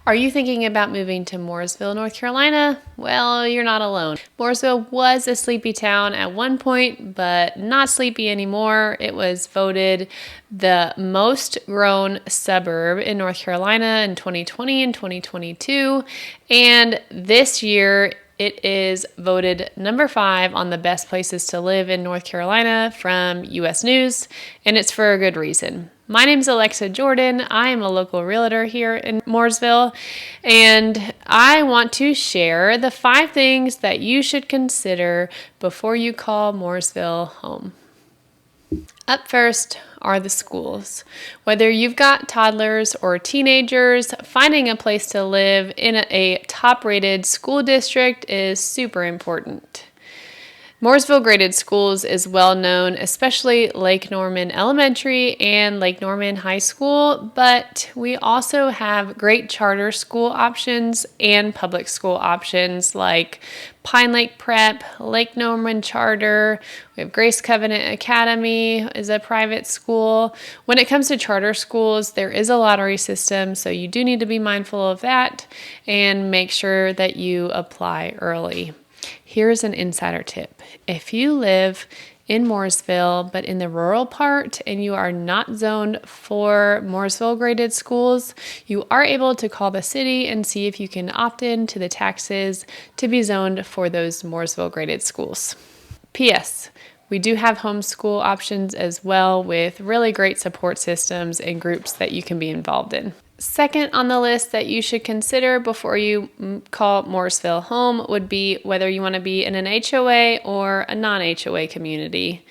Are you thinking about moving to Mooresville, North Carolina? Well, you're not alone. Mooresville was a sleepy town at one point, but not sleepy anymore. It was voted the most grown suburb in North Carolina in 2020 and 2022. And this year, it is voted number 5 on the best places to live in North Carolina from US News, and it's for a good reason. My name's Alexa Jordan. I am a local realtor here in Mooresville, and I want to share the 5 things that you should consider before you call Mooresville home. Up first are the schools. Whether you've got toddlers or teenagers, finding a place to live in a top-rated school district is super important. Mooresville Graded Schools is well known, especially Lake Norman Elementary and Lake Norman High School, but we also have great charter school options and public school options like Pine Lake Prep, Lake Norman Charter. We have Grace Covenant Academy is a private school. When it comes to charter schools, there is a lottery system, so you do need to be mindful of that and make sure that you apply early. Here's an insider tip. If you live in Mooresville, but in the rural part, and you are not zoned for Mooresville graded schools, you are able to call the city and see if you can opt in to the taxes to be zoned for those Mooresville graded schools. P.S. We do have homeschool options as well with really great support systems and groups that you can be involved in. Second on the list that you should consider before you call Mooresville home would be whether you want to be in an HOA or a non-HOA community.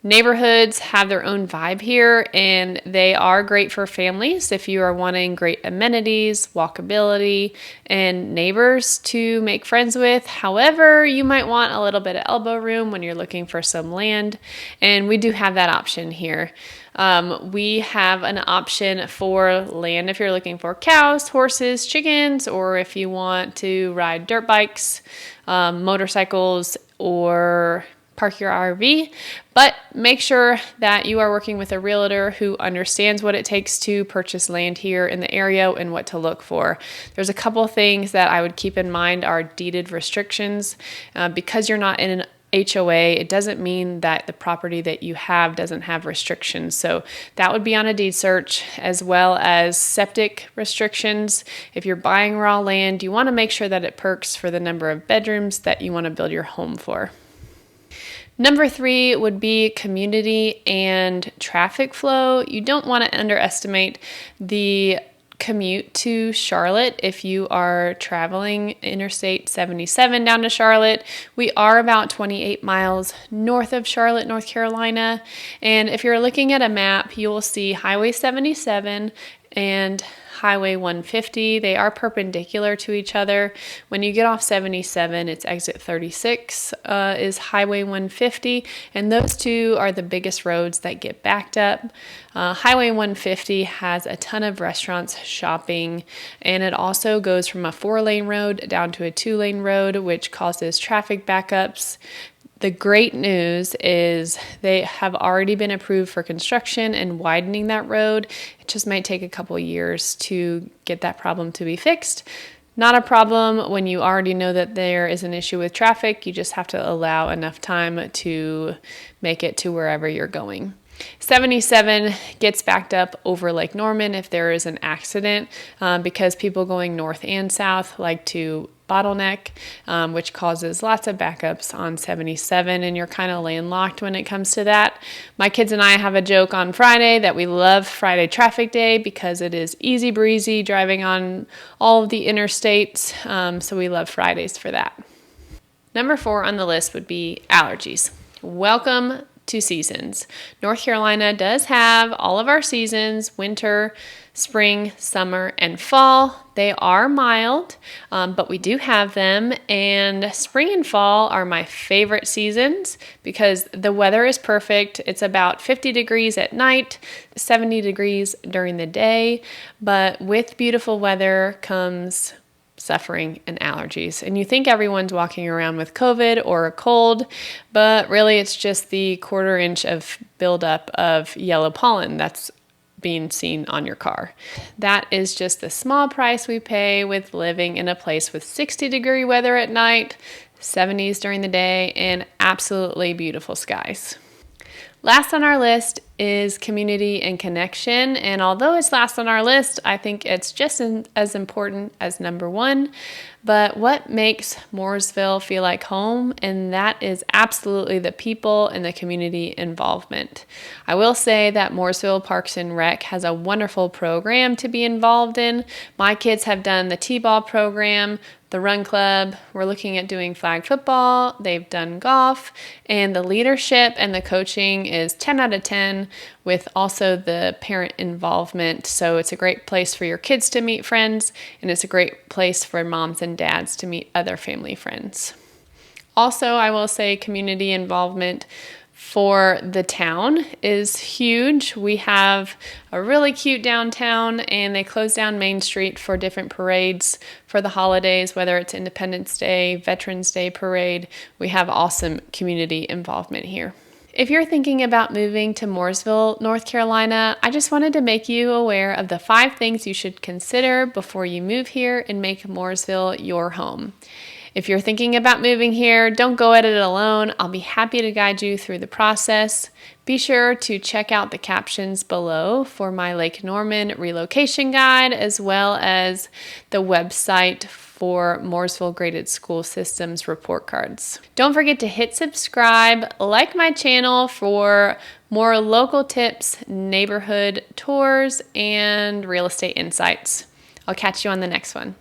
Neighborhoods have their own vibe here, and they are great for families if you are wanting great amenities, walkability, and neighbors to make friends with. However, you might want a little bit of elbow room when you're looking for some land, and we do have that option here. We have an option for land if you're looking for cows, horses, chickens, or if you want to ride dirt bikes, motorcycles, or park your RV, but make sure that you are working with a realtor who understands what it takes to purchase land here in the area and what to look for. There's a couple things that I would keep in mind are deeded restrictions. Because you're not in an HOA, it doesn't mean that the property that you have doesn't have restrictions. So that would be on a deed search, as well as septic restrictions. If you're buying raw land, you want to make sure that it perks for the number of bedrooms that you want to build your home for. Number 3 would be community and traffic flow. You don't want to underestimate the commute to Charlotte if you are traveling Interstate 77 down to Charlotte. We are about 28 miles north of Charlotte, North Carolina. And if you're looking at a map, you will see Highway 77 and Highway 150. They are perpendicular to each other. When you get off 77, it's exit 36 is Highway 150, and those two are the biggest roads that get backed up. Highway 150 has a ton of restaurants, shopping, and it also goes from a 4-lane road down to a 2-lane road, which causes traffic backups. The great news is they have already been approved for construction and widening that road. It just might take a couple years to get that problem to be fixed. Not a problem when you already know that there is an issue with traffic. You just have to allow enough time to make it to wherever you're going. 77 gets backed up over Lake Norman if there is an accident because people going north and south like to bottleneck, which causes lots of backups on 77, and you're kind of landlocked when it comes to that. My kids and I have a joke on Friday that we love Friday traffic day because it is easy breezy driving on all of the interstates, so we love Fridays for that. Number 4 on the list would be allergies. Welcome to seasons. North Carolina does have all of our seasons: winter, spring, summer, and fall. They are mild, but we do have them, and spring and fall are my favorite seasons because the weather is perfect. It's about 50 degrees at night, 70 degrees during the day, but with beautiful weather comes suffering and allergies. And you think everyone's walking around with COVID or a cold, but really it's just the 1/4 inch of buildup of yellow pollen that's being seen on your car. That is just the small price we pay with living in a place with 60-degree weather at night, 70s during the day, and absolutely beautiful skies. Last on our list is community and connection, and although it's last on our list, I think it's just as important as number one. But what makes Mooresville feel like home? And that is absolutely the people and the community involvement. I will say that Mooresville Parks and Rec has a wonderful program to be involved in. My kids have done the T-ball program, the run club. We're looking at doing flag football. They've done golf, and the leadership and the coaching is 10 out of 10 with also the parent involvement. So it's a great place for your kids to meet friends, and it's a great place for moms and dads to meet other family friends. Also, I will say community involvement for the town is huge. We have a really cute downtown, and they close down Main Street for different parades for the holidays, whether it's Independence Day, Veterans Day parade. We have awesome community involvement here. If you're thinking about moving to Mooresville, North Carolina, I just wanted to make you aware of the 5 things you should consider before you move here and make Mooresville your home. If you're thinking about moving here, don't go at it alone. I'll be happy to guide you through the process. Be sure to check out the captions below for my Lake Norman relocation guide, as well as the website for Mooresville Graded School Systems report cards. Don't forget to hit subscribe, like my channel for more local tips, neighborhood tours, and real estate insights. I'll catch you on the next one.